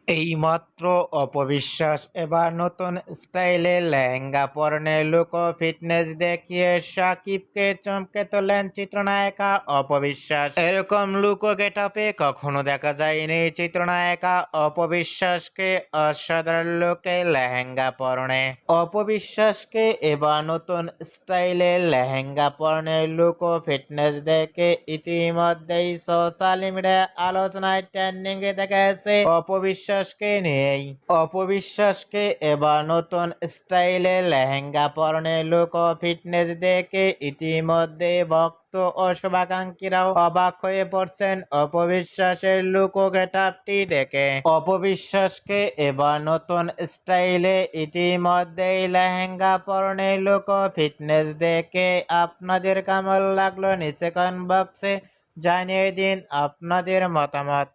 এইমাত্র অপবিশ্বাস এবার নতুন স্টাইলে লেহেঙ্গা পরনে লুক ও ফিটনেস দেখিয়ে সাকিবকে চমকে তোলেন চিত্রনায়িকা অপবিশ্বাস। এরকম লুক ও গেটআপে কখনো দেখা যায়নি চিত্রনায়িকা অপবিশ্বাসকে অসাধারণ লুকে লেহেঙ্গা পরনে। অপবিশ্বাসকে এবার নতুন স্টাইলে লেহেঙ্গা পরনে লুক ও ফিটনেস দেখে ইতিমধ্যেই সোশ্যাল মিডিয়ায় আলোচনায় ট্রেন্ডিং এ দেখা গেছে অপবিশ্বাসকে নিয়েই। অপবিশ্বাসকে এবার নতুন স্টাইলে লেহেঙ্গা পরনে লুক ও ফিটনেস দেখে ইতিমধ্যে ভক্ত ও শুভাকাঙ্ক্ষীরাও অবাক হয়ে পড়ছেন অপবিশ্বাসের লুক ও গেটআপটি দেখে। অপবিশ্বাসকে এবার নতুন স্টাইলে ইতিমধ্যেই লেহেঙ্গা পরনে লুক ও ফিটনেস দেখে আপনাদের কেমন লাগলো নিচে কমেন্ট বক্সে জানিয়ে দিন আপনাদের মতামত।